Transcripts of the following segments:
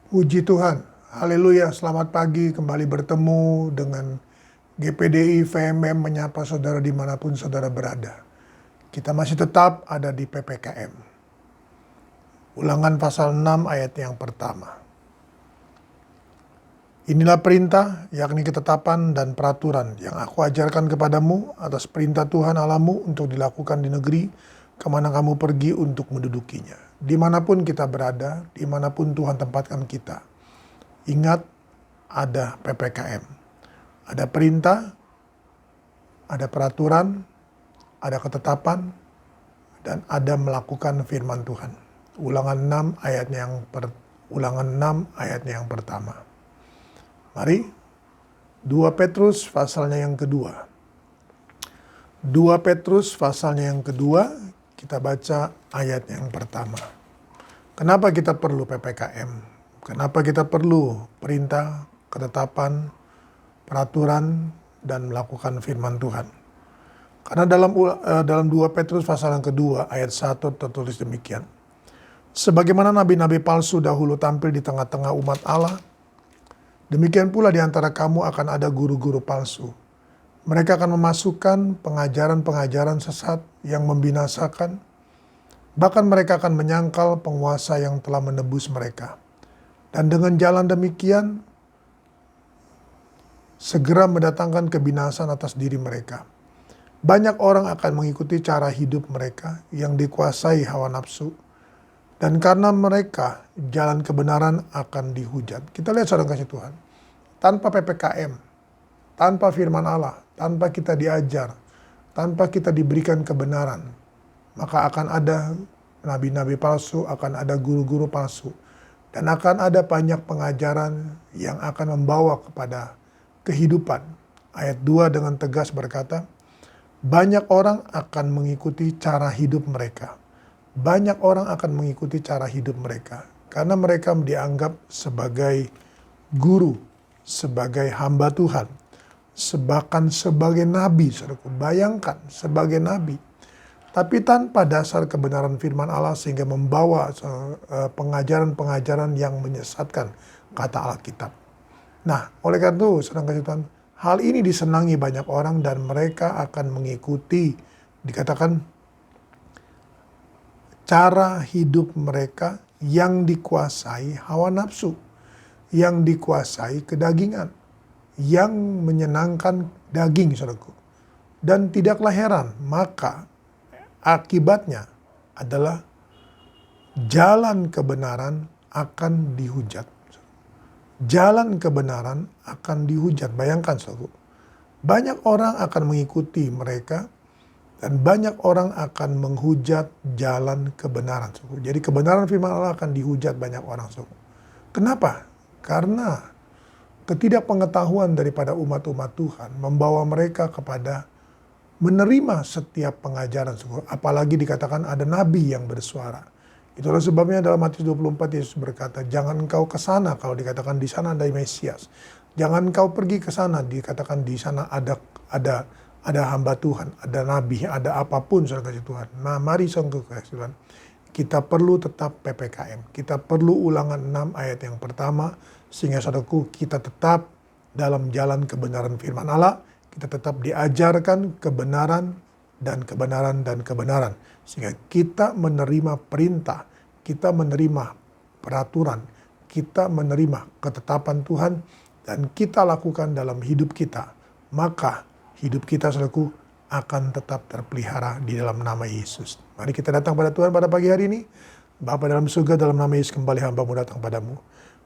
Puji Tuhan, haleluya, selamat pagi, kembali bertemu dengan GPDI VMM menyapa saudara dimanapun saudara berada. Kita masih tetap ada di PPKM. Ulangan pasal 6 ayat yang pertama. Inilah perintah, yakni ketetapan dan peraturan yang aku ajarkan kepadamu atas perintah Tuhan Allahmu untuk dilakukan di negeri kemana kamu pergi untuk mendudukinya. Dimanapun kita berada, dimanapun Tuhan tempatkan kita. Ingat, ada PPKM. Ada perintah, ada peraturan, ada ketetapan, dan ada melakukan firman Tuhan. Ulangan 6 ayatnya yang pertama. Mari, 2 Petrus pasalnya yang kedua. 2 Petrus pasalnya yang kedua, kita baca ayat yang pertama. Kenapa kita perlu PPKM? Kenapa kita perlu perintah, ketetapan, peraturan, dan melakukan firman Tuhan? Karena dalam 2 Petrus pasal yang kedua ayat 1 tertulis demikian. Sebagaimana nabi-nabi palsu dahulu tampil di tengah-tengah umat Allah, demikian pula di antara kamu akan ada guru-guru palsu. Mereka akan memasukkan pengajaran-pengajaran sesat yang membinasakan, bahkan mereka akan menyangkal penguasa yang telah menebus mereka. Dan dengan jalan demikian, segera mendatangkan kebinasan atas diri mereka. Banyak orang akan mengikuti cara hidup mereka yang dikuasai hawa nafsu. Dan karena mereka, jalan kebenaran akan dihujat. Kita lihat saudara kasih Tuhan. Tanpa PPKM, tanpa firman Allah, tanpa kita diajar, tanpa kita diberikan kebenaran, maka akan ada nabi-nabi palsu, akan ada guru-guru palsu. Dan akan ada banyak pengajaran yang akan membawa kepada kehidupan. Ayat 2 dengan tegas berkata, banyak orang akan mengikuti cara hidup mereka. Banyak orang akan mengikuti cara hidup mereka. Karena mereka dianggap sebagai guru, sebagai hamba Tuhan, bahkan sebagai nabi. Saudaraku, bayangkan sebagai nabi. Tapi tanpa dasar kebenaran firman Allah sehingga membawa pengajaran-pengajaran yang menyesatkan, kata Alkitab. Nah, oleh karena itu, saudara kasih Tuhan, hal ini disenangi banyak orang dan mereka akan mengikuti, dikatakan, cara hidup mereka yang dikuasai hawa nafsu, yang dikuasai kedagingan, yang menyenangkan daging, saudaraku. Dan tidaklah heran, maka akibatnya adalah jalan kebenaran akan dihujat. Jalan kebenaran akan dihujat. Bayangkan, saudara. Banyak orang akan mengikuti mereka dan banyak orang akan menghujat jalan kebenaran, saudara. Jadi kebenaran firman Allah akan dihujat banyak orang, saudara. Kenapa? Karena ketidakpengetahuan daripada umat-umat Tuhan membawa mereka kepada menerima setiap pengajaran, apalagi dikatakan ada nabi yang bersuara. Itulah sebabnya dalam Matius 24 Yesus berkata, jangan engkau ke sana kalau dikatakan di sana ada Mesias. Jangan engkau pergi ke sana dikatakan di sana ada hamba Tuhan, ada nabi, ada apapun saudara kasih Tuhan. Nah, mari saudara kasih Tuhan, kita perlu tetap PPKM. Kita perlu ulangan 6 ayat yang pertama sehingga saudaraku kita tetap dalam jalan kebenaran firman Allah. Kita tetap diajarkan kebenaran dan kebenaran dan kebenaran. Sehingga kita menerima perintah, kita menerima peraturan, kita menerima ketetapan Tuhan, dan kita lakukan dalam hidup kita. Maka hidup kita, saudaraku, akan tetap terpelihara di dalam nama Yesus. Mari kita datang pada Tuhan pada pagi hari ini. Bapa dalam surga, dalam nama Yesus kembali hamba-Mu datang padamu.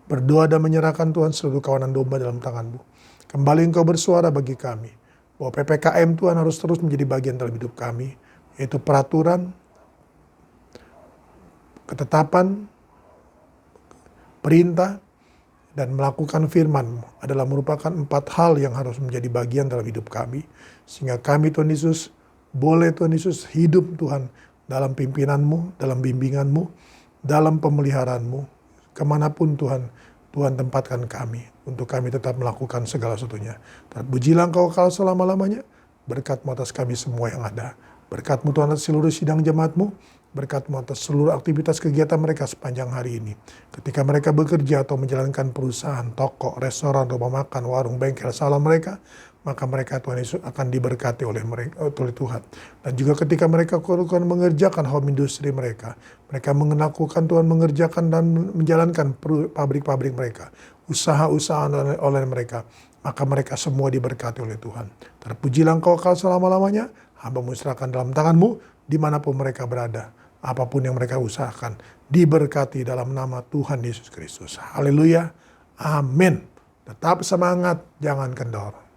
Berdoa dan menyerahkan Tuhan seluruh kawanan domba dalam tangan-Mu. Kembali Engkau bersuara bagi kami. Bahwa PPKM Tuhan harus terus menjadi bagian dalam hidup kami. Yaitu peraturan, ketetapan, perintah, dan melakukan firman-Mu adalah merupakan 4 hal yang harus menjadi bagian dalam hidup kami. Sehingga kami Tuhan Yesus, boleh Tuhan Yesus hidup Tuhan dalam pimpinan-Mu, dalam bimbingan-Mu, dalam pemeliharaan-Mu. Kemanapun Tuhan tempatkan kami, untuk kami tetap melakukan segala sesuatunya. Pujilah Engkau kalau selama-lamanya, berkat-Mu atas kami semua yang ada. Berkat-Mu Tuhan atas seluruh sidang jemaat-Mu, Berkat-Mu atas seluruh aktivitas kegiatan mereka sepanjang hari ini. Ketika mereka bekerja atau menjalankan perusahaan, toko, restoran, rumah makan, warung, bengkel, salon mereka, maka mereka Tuhan Yesus akan diberkati oleh Tuhan. Dan juga ketika mereka mengerjakan home industry mereka melakukan Tuhan mengerjakan dan menjalankan pabrik-pabrik mereka, usaha-usaha oleh mereka, maka mereka semua diberkati oleh Tuhan. Terpujilah Engkau selama-lamanya, hamba-Mu serahkan dalam tangan-Mu, dimanapun mereka berada, apapun yang mereka usahakan, diberkati dalam nama Tuhan Yesus Kristus. Haleluya, amin. Tetap semangat, jangan kendor.